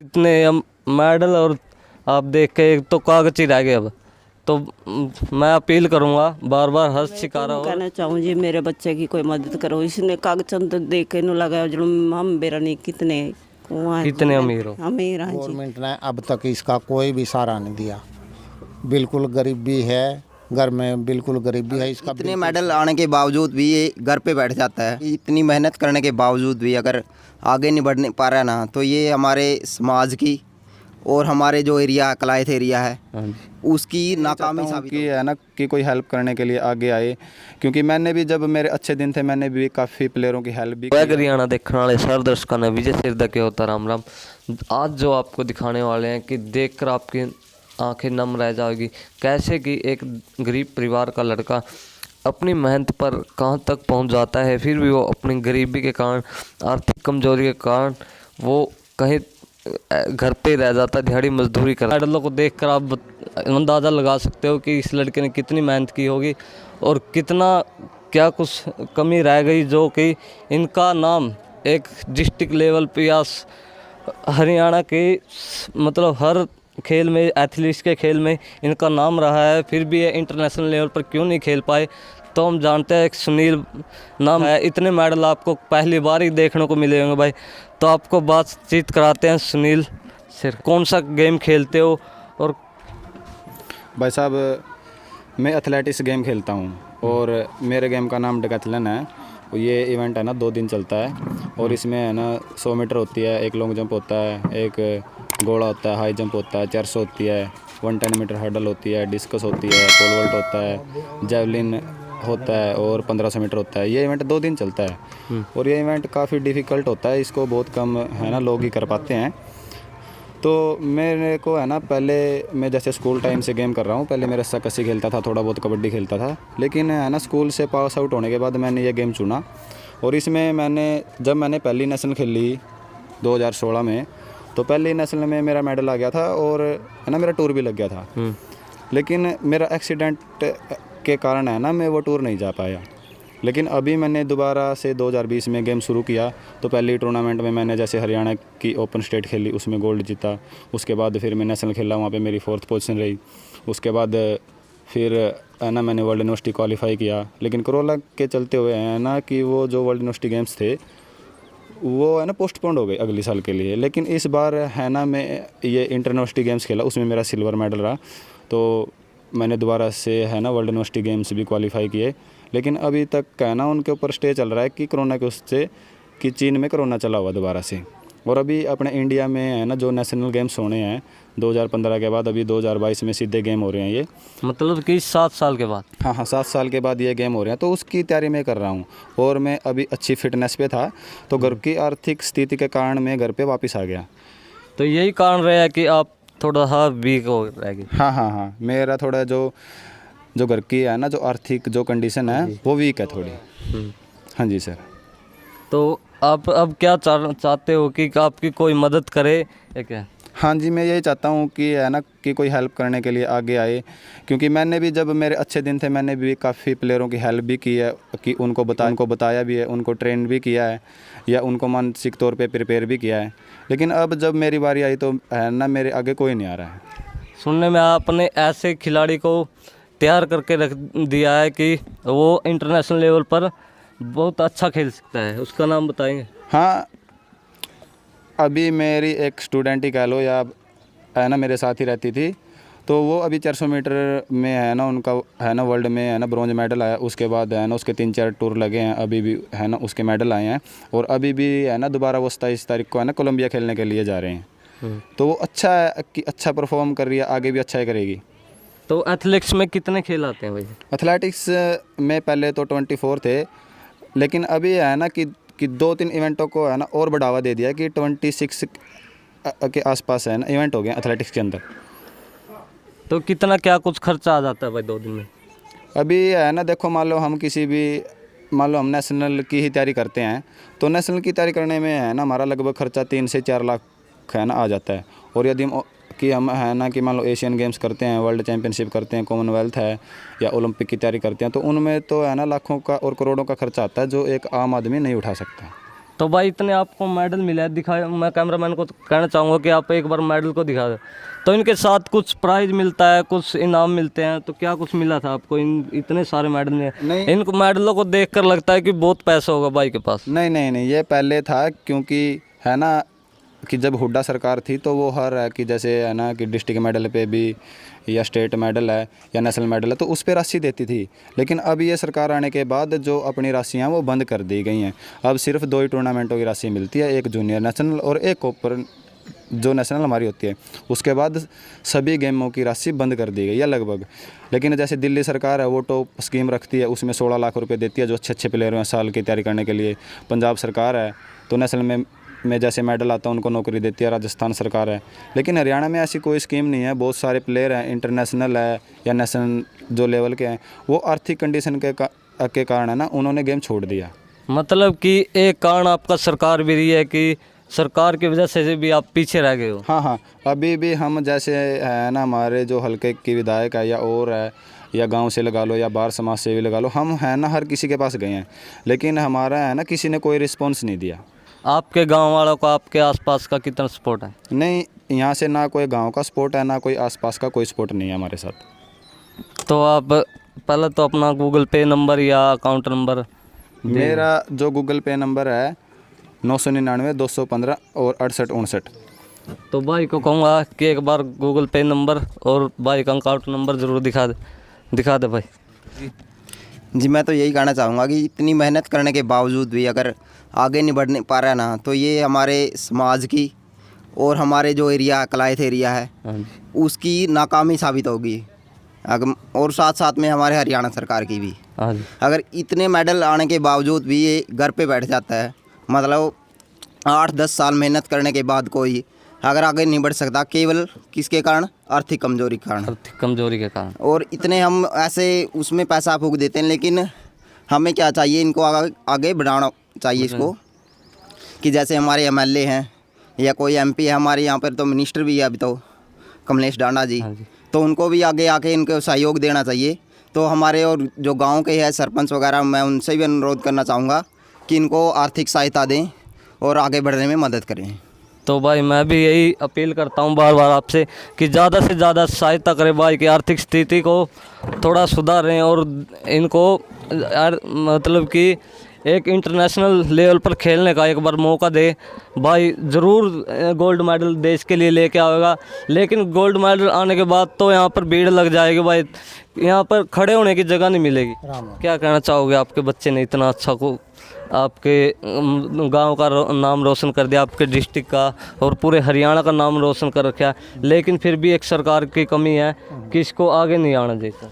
इतने मेडल और आप देख के एक तो कागज ही रह गए अब तो मैं अपील करूंगा बार बार हर शिकारा तो कहना चाहूँ जी मेरे बच्चे की कोई मदद करो। इसने कागज देख के लगा जो हम बेरा नहीं कितने कितने अमीर हो। अमीर हैं जी। गवर्नमेंट ने अब तक इसका कोई भी सहारा नहीं दिया। बिल्कुल गरीबी है, घर में बिल्कुल गरीबी है। इसका इतने मेडल आने के बावजूद भी ये घर पे बैठ जाता है। इतनी मेहनत करने के बावजूद भी अगर आगे नहीं बढ़ने पा रहा ना, तो ये हमारे समाज की और हमारे जो एरिया कलायत एरिया है उसकी नाकामी साबित की है ना कि कोई हेल्प करने के लिए आगे आए, क्योंकि मैंने भी जब मेरे अच्छे दिन थे मैंने भी काफ़ी प्लेयरों की हेल्प भी की। हरियाणा देखने वाले सारे दर्शकों ने विजय सिरदा के होता राम राम। आज जो आपको दिखाने वाले हैं कि देखकर आपकी आंखें नम रह जाएगी, कैसे कि एक गरीब परिवार का लड़का अपनी मेहनत पर कहां तक पहुंच जाता है, फिर भी वो अपनी गरीबी के कारण, आर्थिक कमजोरी के कारण वो कहीं घर पे रह जाता है, दिहाड़ी मजदूरी कर। मेडलों को देखकर आप अंदाज़ा लगा सकते हो कि इस लड़के ने कितनी मेहनत की होगी और कितना क्या कुछ कमी रह गई, जो कि इनका नाम एक डिस्ट्रिक्ट लेवल पे या हरियाणा के मतलब हर खेल में, एथलीट्स के खेल में इनका नाम रहा है, फिर भी ये इंटरनेशनल लेवल पर क्यों नहीं खेल पाए। तो हम जानते हैं एक सुनील नाम है, इतने मेडल आपको पहली बार ही देखने को मिले होंगे भाई। तो आपको बातचीत कराते हैं सुनील सर, कौन सा गेम खेलते हो? और भाई साहब मैं एथलेटिक्स गेम खेलता हूँ और मेरे गेम का नाम डेकाथलन है। ये इवेंट है ना 2 दिन चलता है और इसमें है ना 100 मीटर होती है, एक लॉन्ग जंप होता है, एक घोड़ा होता है, हाई जंप होता है, 400 होती है, 110 मीटर हर्डल होती है, डिस्कस होती है, पोल वॉल्ट होता है, जेवलिन होता है और 1500 मीटर होता है। ये इवेंट 2 दिन चलता है और ये इवेंट काफ़ी डिफ़िकल्ट होता है, इसको बहुत कम है ना लोग ही कर पाते हैं। तो मेरे को है ना पहले मैं जैसे स्कूल टाइम से गेम कर रहा हूँ, पहले मैं रस्सा कस्सी खेलता था, थोड़ा बहुत कबड्डी खेलता था, लेकिन है ना स्कूल से पास आउट होने के बाद मैंने ये गेम चुना और इसमें जब मैंने पहली नेशनल खेली 2016 में, तो पहली नेशनल में मेरा मेडल आ गया था और है ना मेरा टूर भी लग गया था। लेकिन मेरा एक्सीडेंट के कारण है ना मैं वो टूर नहीं जा पाया। लेकिन अभी मैंने दोबारा से 2020 में गेम शुरू किया, तो पहली टूर्नामेंट में मैंने जैसे हरियाणा की ओपन स्टेट खेली, उसमें गोल्ड जीता। उसके बाद फिर मैं नेशनल खेला, वहाँ पे मेरी 4th पोजीशन रही। उसके बाद फिर है ना मैंने वर्ल्ड यूनिवर्सिटी क्वालिफाई किया, लेकिन कोरोना के चलते हुए है ना कि वो जो वर्ल्ड यूनिवर्सिटी गेम्स थे वो है ना पोस्टपोन्ड हो गए अगले साल के लिए। लेकिन इस बार है ना मैं ये इंटर यूनिवर्सिटी गेम्स खेला, उसमें मेरा सिल्वर मेडल रहा, तो मैंने दोबारा से है ना वर्ल्ड यूनिवर्सिटी गेम्स भी क्वालिफाई किए। लेकिन अभी तक है ना उनके ऊपर स्टे चल रहा है कि कोरोना के उससे कि चीन में कोरोना चला हुआ दोबारा से। और अभी अपने इंडिया में है ना जो नेशनल गेम्स होने हैं 2015 के बाद, अभी 2022 में सीधे गेम हो रहे हैं ये, मतलब कि 7 साल के बाद। हाँ 7 साल के बाद ये गेम हो रहे हैं, तो उसकी तैयारी मैं कर रहा हूँ। और मैं अभी अच्छी फिटनेस पे था, तो घर की आर्थिक स्थिति के कारण मैं घर पे वापस आ गया। तो यही कारण रहा है कि आप थोड़ा सा वीक हो रह गए। हाँ मेरा थोड़ा जो घर की है ना जो आर्थिक जो कंडीशन है वो वीक है थोड़ी। हाँ जी सर। तो आप अब क्या चाहते हो कि आपकी कोई मदद करे या क्या? हाँ जी, मैं यही चाहता हूँ कि है ना कि कोई हेल्प करने के लिए आगे आए, क्योंकि मैंने भी जब मेरे अच्छे दिन थे मैंने भी काफ़ी प्लेयरों की हेल्प भी की है, कि उनको बताया भी है, उनको ट्रेन भी किया है या उनको मानसिक तौर पे प्रिपेयर भी किया है। लेकिन अब जब मेरी बारी आई तो है ना मेरे आगे कोई नहीं आ रहा है। सुनने में आपने ऐसे खिलाड़ी को तैयार करके रख दिया है कि वो इंटरनेशनल लेवल पर बहुत अच्छा खेल सकता है, उसका नाम बताएंगे? हाँ, अभी मेरी एक स्टूडेंट ही कह लो या है ना मेरे साथ ही रहती थी, तो वो अभी 400 मीटर में है ना उनका है ना वर्ल्ड में है ना ब्रॉन्ज मेडल आया। उसके बाद है ना उसके 3-4 टूर लगे हैं, अभी भी है ना उसके मेडल आए हैं और अभी भी है ना दोबारा वो 27 तारीख को है ना कोलंबिया खेलने के लिए जा रहे हैं। तो वो अच्छा है कि अच्छा परफॉर्म कर रही है, आगे भी अच्छा ही करेगी। तो एथलेटिक्स में कितने खेल आते हैं भाई? एथलेटिक्स में पहले तो 24 थे, लेकिन अभी है ना कि 2-3 इवेंटों को है ना और बढ़ावा दे दिया कि 26 के आसपास है ना इवेंट हो गए एथलेटिक्स के अंदर। तो कितना क्या कुछ खर्चा आ जाता है भाई 2 दिन में? अभी है ना देखो, मान लो हम नेशनल की ही तैयारी करते हैं, तो नेशनल की तैयारी करने में है ना हमारा लगभग खर्चा 3 से 4 लाख है ना आ जाता है। और यदि हम है ना कि मान लो एशियन गेम्स करते हैं, वर्ल्ड चैंपियनशिप करते हैं, कॉमनवेल्थ है या ओलंपिक की तैयारी करते हैं, तो उनमें तो है ना लाखों का और करोड़ों का खर्चा आता है जो एक आम आदमी नहीं उठा सकता। तो भाई इतने आपको मेडल मिले हैं, दिखा मैं कैमरामैन को कहना चाहूँगा कि आप एक बार मेडल को दिखा दो। तो इनके साथ कुछ प्राइज मिलता है, कुछ इनाम मिलते हैं, तो क्या कुछ मिला था आपको इन इतने सारे मेडल में? नहीं। इनको मेडलों को देखकर लगता है कि बहुत पैसा होगा भाई के पास। नहीं नहीं नहीं, ये पहले था, क्योंकि है ना कि जब हुड्डा सरकार थी तो वो हर है कि जैसे है ना कि डिस्ट्रिक्ट मेडल पे भी या स्टेट मेडल है या नेशनल मेडल है तो उस पर राशि देती थी। लेकिन अब ये सरकार आने के बाद जो अपनी राशियाँ वो बंद कर दी गई हैं। अब सिर्फ 2 ही टूर्नामेंटों की राशि मिलती है, एक जूनियर नेशनल और एक ओपन जो नेशनल हमारी होती है। उसके बाद सभी गेमों की राशि बंद कर दी गई है लगभग। लेकिन जैसे दिल्ली सरकार है वो टॉप स्कीम रखती है, उसमें 16 लाख रुपए देती है जो अच्छे अच्छे प्लेयर हैं साल की तैयारी करने के लिए। पंजाब सरकार है तो नेशनल में जैसे मेडल आता है उनको नौकरी देती है। राजस्थान सरकार है। लेकिन हरियाणा में ऐसी कोई स्कीम नहीं है। बहुत सारे प्लेयर हैं इंटरनेशनल है या नेशनल जो लेवल के हैं, वो आर्थिक कंडीशन के कारण है ना उन्होंने गेम छोड़ दिया। मतलब कि एक कारण आपका सरकार भी रही है कि सरकार की वजह से भी आप पीछे रह गए हो। हाँ हाँ, अभी भी हम जैसे है ना हमारे जो हल्के की विधायक है या और है या गांव से लगा लो या बाहर समाज से भी लगा लो, हम है ना हर किसी के पास गए हैं, लेकिन हमारा है ना किसी ने कोई रिस्पॉन्स नहीं दिया। आपके गांव वालों का आपके आसपास का कितना सपोर्ट है? नहीं, यहाँ से ना कोई गांव का सपोर्ट है ना कोई आसपास का कोई सपोर्ट नहीं है हमारे साथ। तो आप पहले तो अपना गूगल पे नंबर या अकाउंट नंबर। मेरा जो गूगल पे नंबर है 999 215 और 6859। तो भाई को कहूँगा कि एक बार गूगल पे नंबर और भाई का अकाउंट नंबर ज़रूर दिखा दे भाई। जी मैं तो यही कहना चाहूँगा कि इतनी मेहनत करने के बावजूद भी अगर आगे नहीं बढ़ने पा रहा है ना, तो ये हमारे समाज की और हमारे जो एरिया कलायत एरिया है उसकी नाकामी साबित होगी। और साथ साथ में हमारे हरियाणा सरकार की भी। हाँ जी। अगर इतने मेडल आने के बावजूद भी ये घर पे बैठ जाता है, मतलब 8-10 साल मेहनत करने के बाद कोई अगर आगे नहीं बढ़ सकता, केवल किसके कारण? आर्थिक कमजोरी के कारण। आर्थिक कमजोरी के कारण। और इतने हम ऐसे उसमें पैसा फूंक देते हैं, लेकिन हमें क्या चाहिए, इनको आगे बढ़ाना चाहिए इसको। कि जैसे हमारे एमएलए हैं या कोई एमपी है, हमारे यहाँ पर तो मिनिस्टर भी है अभी तो, कमलेश डांडा जी, तो उनको भी आगे आके इनको सहयोग देना चाहिए। तो हमारे और जो गांव के हैं सरपंच वगैरह, मैं उनसे भी अनुरोध करना चाहूँगा कि इनको आर्थिक सहायता दें और आगे बढ़ने में मदद करें। तो भाई मैं भी यही अपील करता हूँ बार बार आपसे कि ज़्यादा से ज़्यादा सहायता करें भाई की आर्थिक स्थिति को थोड़ा सुधारें और इनको मतलब कि एक इंटरनेशनल लेवल पर खेलने का एक बार मौका दे। भाई ज़रूर गोल्ड मेडल देश के लिए लेके आएगा, लेकिन गोल्ड मेडल आने के बाद तो यहाँ पर भीड़ लग जाएगी भाई, यहाँ पर खड़े होने की जगह नहीं मिलेगी। क्या कहना चाहोगे? आपके बच्चे ने इतना अच्छा को आपके गांव का नाम रोशन कर दिया, आपके डिस्ट्रिक्ट का और पूरे हरियाणा का नाम रोशन कर रखा है, लेकिन फिर भी एक सरकार की कमी है कि इसको आगे नहीं आना चाहिए।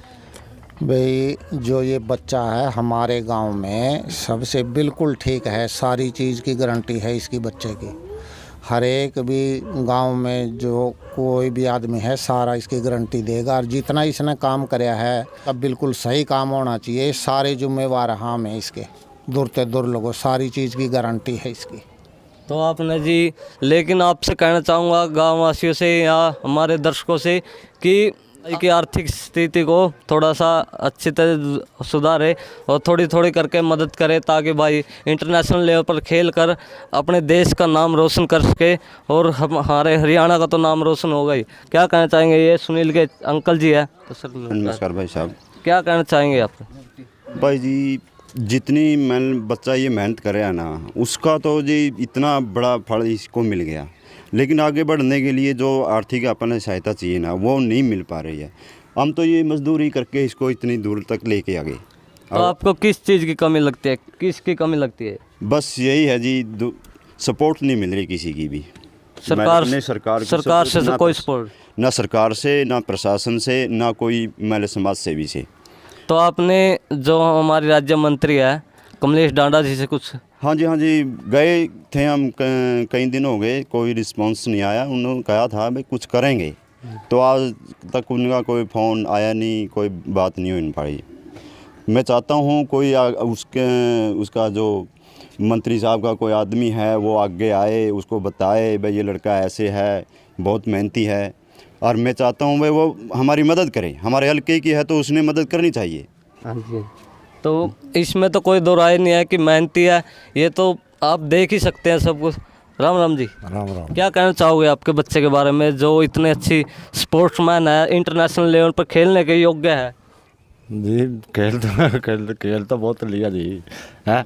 भाई जो ये बच्चा है हमारे गांव में सबसे बिल्कुल ठीक है, सारी चीज़ की गारंटी है इसकी बच्चे की। हर एक भी गांव में जो कोई भी आदमी है सारा इसकी गारंटी देगा, और जितना इसने काम कराया है अब बिल्कुल सही काम होना चाहिए। सारे जिम्मेवार हम हैं इसके, दूर से दूर लोगों, सारी चीज़ की गारंटी है इसकी। तो आपने जी, लेकिन आपसे कहना चाहूँगा गाँव वासियों से या हमारे दर्शकों से कि आर्थिक स्थिति को थोड़ा सा अच्छी तरह सुधारे और थोड़ी थोड़ी करके मदद करे, ताकि भाई इंटरनेशनल लेवल पर खेल कर अपने देश का नाम रोशन कर सके और हमारे हरियाणा का तो नाम रोशन होगा ही। क्या कहना चाहेंगे? ये सुनील के अंकल जी है। तो सर नमस्कार भाई साहब। क्या कहना चाहेंगे आप? भाई जी जितनी बच्चा ये मेहनत करे है ना, उसका तो जी इतना बड़ा फल इसको मिल गया, लेकिन आगे बढ़ने के लिए जो आर्थिक अपन सहायता चाहिए ना वो नहीं मिल पा रही है। हम तो ये मजदूरी करके इसको इतनी दूर तक लेके आ गए। तो आपको किस चीज़ की कमी लगती है, किसकी कमी लगती है? बस यही है जी, सपोर्ट नहीं मिल रही किसी की भी। सरकार से ना कोई सपोर्ट, ना सरकार से, ना प्रशासन से, ना कोई महिला समाज सेवी से। तो आपने जो हमारे राज्य मंत्री है कमलेश डांडा जी से कुछ? हाँ जी गए थे हम, कई दिन हो गए, कोई रिस्पांस नहीं आया। उन्होंने कहा था भाई कुछ करेंगे, तो आज तक उनका कोई फ़ोन आया नहीं, कोई बात नहीं हो पाई। मैं चाहता हूँ कोई उसका जो मंत्री साहब का कोई आदमी है वो आगे आए, उसको बताए भाई ये लड़का ऐसे है, बहुत मेहनती है, और मैं चाहता हूँ भाई वो हमारी मदद करे। हमारे हल्के की है तो उसने मदद करनी चाहिए। हाँ जी। तो इसमें तो कोई दो राय नहीं है कि मेहनती है, ये तो आप देख ही सकते हैं सब कुछ। राम राम जी, राम राम। क्या कहना चाहोगे आपके बच्चे के बारे में जो इतने अच्छी स्पोर्ट्समैन है, इंटरनेशनल लेवल पर खेलने के योग्य है? जी खेल तो बहुत लिया जी है,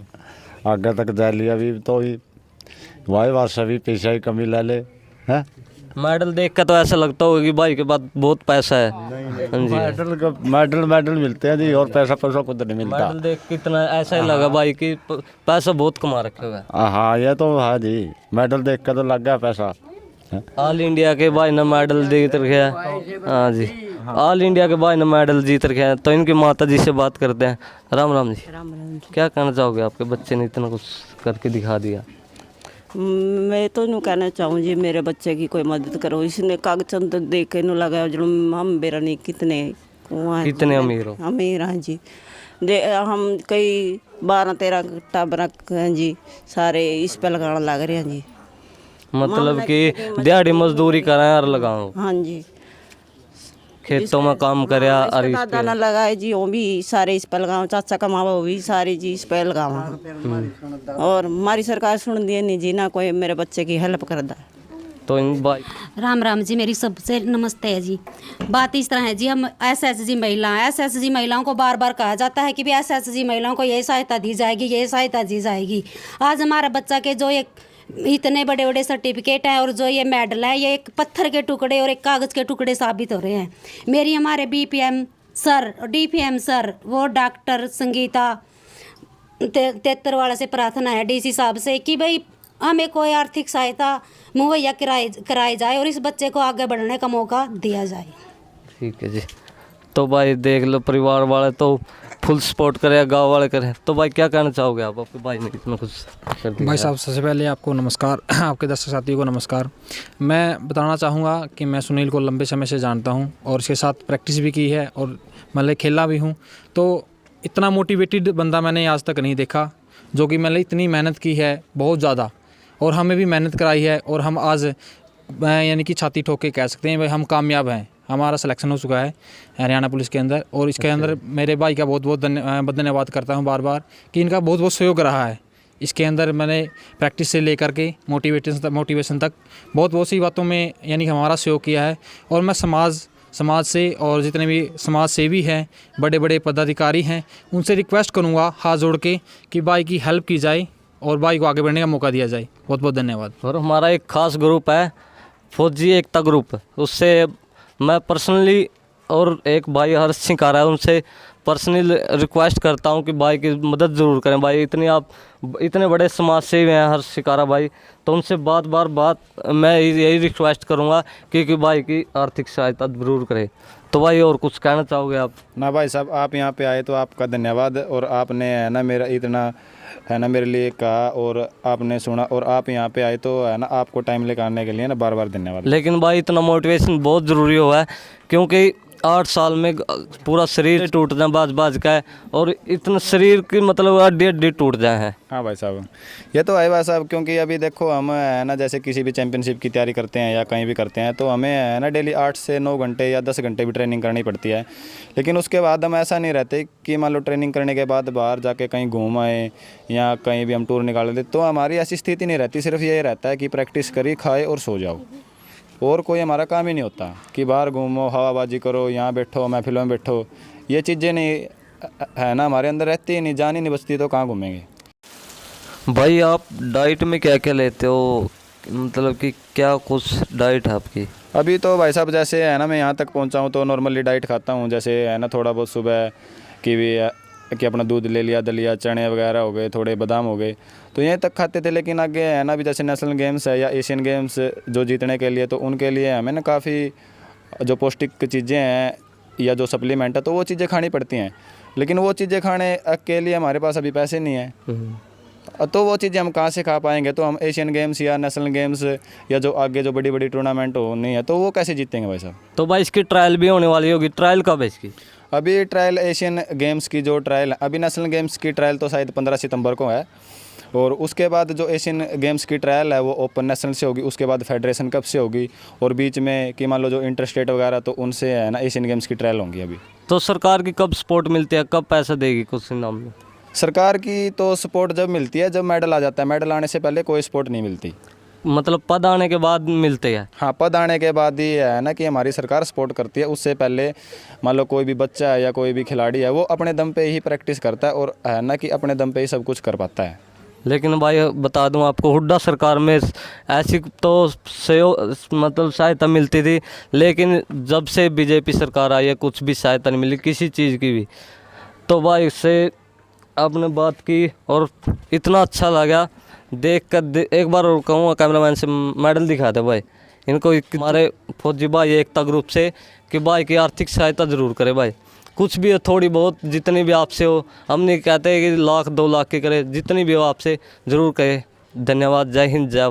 आगे तक जा लिया भी तो ही भाई वर्षा भी पैसा ही कमी ले ले है। मेडल देख कर तो ऐसा लगता होगा कि भाई के पास बहुत पैसा है। हाँ जी, मेडल मिलते हैं जी, और पैसा कुछ नहीं मिलता। मेडल देख के इतना ऐसा ही लगा भाई कि पैसा बहुत कमा रखे हुआ है। हाँ ये तो है जी, मेडल देख कर तो लग गया पैसा। ऑल इंडिया के भाई ने मेडल जीत रखे हैं। हाँ जी, ऑल इंडिया के भाई ने मेडल जीत रखे हैं। तो इनकी माता जी से बात करते हैं। राम राम जी, राम राम। क्या कहना चाहोगे? आपके बच्चे ने इतना कुछ करके दिखा दिया। मैं तो यूँ कहना चाहूँ जी, मेरे बच्चे की कोई मदद करो। इसने कागचंद देख के नु लगा जो हम बेरा नहीं कितने कितने अमीर हो? अमीर हैं जी। हम कई 12-13 टाबर हैं जी, सारे इस पे लगाने लग रहे हैं जी। मतलब कि दिहाड़ी मजदूरी कराएं और लगाओ, हाँ जी, खेतों में काम करे और इस दादा ना लगाए जी, वो भी सारे इस पे लगाओ। चाचा कमावा वो भी सारे जी इस पे लगावा। और हमारी सरकार सुन दी नहीं जी, ना कोई मेरे बच्चे की हेल्प कर दा। तो इन भाई राम राम जी, मेरी सबसे नमस्ते है जी। बात इस तरह है जी, हम एसएचजी महिलाओं को बार बार कहा जाता है कि भी एसएचजी महिलाओं को ये सहायता दी जाएगी, ये सहायता दी जाएगी। आज हमारा बच्चा के जो एक इतने बड़े बड़े सर्टिफिकेट हैं और जो ये मेडल है, ये एक पत्थर के टुकड़े और एक कागज़ के टुकड़े साबित हो रहे हैं। मेरी हमारे बीपीएम सर, डीपीएम सर, वो डॉक्टर संगीता तेतरवाड़ा से प्रार्थना है डीसी साहब से कि भाई हमें कोई आर्थिक सहायता मुहैया कराई जाए और इस बच्चे को आगे बढ़ने का मौका दिया जाए। ठीक है जी। तो भाई देख लो, परिवार वाले तो फुल सपोर्ट करें, गांव वाले करें। तो भाई क्या कहना चाहोगे आप? आपके भाई ने इतना कुछ कर दिया। भाई साहब सबसे पहले आपको नमस्कार, आपके दर्शक साथियों को नमस्कार। मैं बताना चाहूँगा कि मैं सुनील को लंबे समय से जानता हूँ और इसके साथ प्रैक्टिस भी की है और मतलब खेला भी हूँ। तो इतना मोटिवेटेड बंदा मैंने आज तक नहीं देखा, जो कि मैंने इतनी मेहनत की है बहुत ज़्यादा, और हमें भी मेहनत कराई है। और हम आज यानी कि छाती ठोक के कह सकते हैं भाई हम कामयाब हैं। हमारा सिलेक्शन हो चुका है हरियाणा पुलिस के अंदर, और इसके अंदर मेरे भाई का बहुत बहुत धन्यवाद करता हूं बार बार कि इनका बहुत बहुत सहयोग रहा है। इसके अंदर मैंने प्रैक्टिस से लेकर के मोटिवेशन तक बहुत बहुत सी बातों में यानी कि हमारा सहयोग किया है। और मैं समाज से और जितने भी समाज सेवी हैं, बड़े बड़े पदाधिकारी हैं, उनसे रिक्वेस्ट करूँगा हाथ जोड़ के कि भाई की हेल्प की जाए और भाई को आगे बढ़ने का मौका दिया जाए। बहुत बहुत धन्यवाद। और हमारा एक खास ग्रुप है, फौजी एकता ग्रुप, उससे मैं पर्सनली और एक भाई हर्ष सिंकारा है, उनसे पर्सनली रिक्वेस्ट करता हूं कि भाई की मदद ज़रूर करें। भाई इतने बड़े समाज सेवी हैं हर्ष सिंकारा भाई, तो उनसे बात मैं यही रिक्वेस्ट करूंगा कि भाई की आर्थिक सहायता ज़रूर करें। तो भाई और कुछ कहना चाहोगे आप? ना भाई साहब, आप यहाँ पे आए तो आपका धन्यवाद, और आपने है ना मेरा इतना है ना मेरे लिए कहा और आपने सुना, और आप यहाँ पे आए तो है ना आपको टाइम लेकर आने के लिए ना बार बार धन्यवाद। लेकिन भाई इतना मोटिवेशन बहुत ज़रूरी हुआ है, क्योंकि 8 साल में पूरा शरीर टूट जाए बाज का है, और इतना शरीर की मतलब हड्डी टूट जाए हैं। हाँ भाई साहब, ये तो है भाई साहब, क्योंकि अभी देखो हम है ना जैसे किसी भी चैंपियनशिप की तैयारी करते हैं या कहीं भी करते हैं, तो हमें है ना डेली 8 से 9 घंटे या 10 घंटे भी ट्रेनिंग करनी पड़ती है। लेकिन उसके बाद हम ऐसा नहीं रहते कि मान लो ट्रेनिंग करने के बाद बाहर जाके कहीं घूम आए या कहीं भी हम टूर निकाल देते, तो हमारी ऐसी स्थिति नहीं रहती। सिर्फ यही रहता है कि प्रैक्टिस करी, खाए और सो जाओ, और कोई हमारा काम ही नहीं होता कि बाहर घूमो, हवाबाजी करो, यहाँ बैठो, महफिलों में बैठो। ये चीज़ें नहीं है ना हमारे अंदर रहती ही नहीं, जान ही नहीं बचती, तो कहाँ घूमेंगे। भाई आप डाइट में क्या क्या लेते हो, मतलब कि क्या कुछ डाइट है आपकी? अभी तो भाई साहब जैसे है ना मैं यहाँ तक पहुँचा हूँ तो नॉर्मली डाइट खाता हूँ, जैसे है ना थोड़ा बहुत सुबह कि अपना दूध ले लिया, दलिया, चने वगैरह हो गए, थोड़े बादाम हो गए, तो यहीं तक खाते थे। लेकिन आगे है ना भी जैसे नेशनल गेम्स है या एशियन गेम्स जो जीतने के लिए, तो उनके लिए हमें ना काफ़ी जो पौष्टिक चीज़ें हैं या जो सप्लीमेंट है, तो वो चीज़ें खानी पड़ती हैं। लेकिन वो चीज़ें खाने के लिए हमारे पास अभी पैसे नहीं हैं, तो वो चीज़ें हम कहाँ से खा पाएंगे? तो हम एशियन गेम्स या नेशनल गेम्स या जो आगे जो बड़ी बड़ी टूर्नामेंट होनी है, तो वो कैसे जीतेंगे भाई साहब? तो भाई इसकी ट्रायल भी होने वाली होगी, ट्रायल कब है इसकी? अभी ट्रायल एशियन गेम्स की जो ट्रायल, अभी नेशनल गेम्स की ट्रायल तो शायद 15 सितंबर को है, और उसके बाद जो एशियन गेम्स की ट्रायल है वो ओपन नेशनल से होगी, उसके बाद फेडरेशन कप से होगी, और बीच में कि मान लो जो इंटर स्टेट वगैरह, तो उनसे है ना एशियन गेम्स की ट्रायल होंगी। अभी तो सरकार की कब सपोर्ट मिलती है, कब पैसा देगी कुछ नाम में? सरकार की तो सपोर्ट जब मिलती है जब मेडल आ जाता है, मेडल आने से पहले कोई सपोर्ट नहीं मिलती। मतलब पद आने के बाद मिलते हैं। हाँ, पद आने के बाद ही है ना कि हमारी सरकार सपोर्ट करती है। उससे पहले मान लो कोई भी बच्चा है या कोई भी खिलाड़ी है वो अपने दम पे ही प्रैक्टिस करता है और है ना कि अपने दम पे ही सब कुछ कर पाता है। लेकिन भाई बता दूं आपको, हुड्डा सरकार में ऐसी तो मतलब सहायता मिलती थी, लेकिन जब से बीजेपी सरकार आई है कुछ भी सहायता नहीं मिली किसी चीज़ की भी। तो भाई इससे आपने बात की और इतना अच्छा लगा देख कर। एक बार और कहूँगा कैमरामैन से मेडल दिखा दे भाई इनको, हमारे फौजी भाई एकता ग्रुप से, कि भाई की आर्थिक सहायता ज़रूर करे भाई। कुछ भी है थोड़ी बहुत जितनी भी आपसे हो, हम नहीं कहते कि 1 लाख 2 लाख की करे, जितनी भी हो आपसे ज़रूर कहे। धन्यवाद। जय हिंद, जय भारत।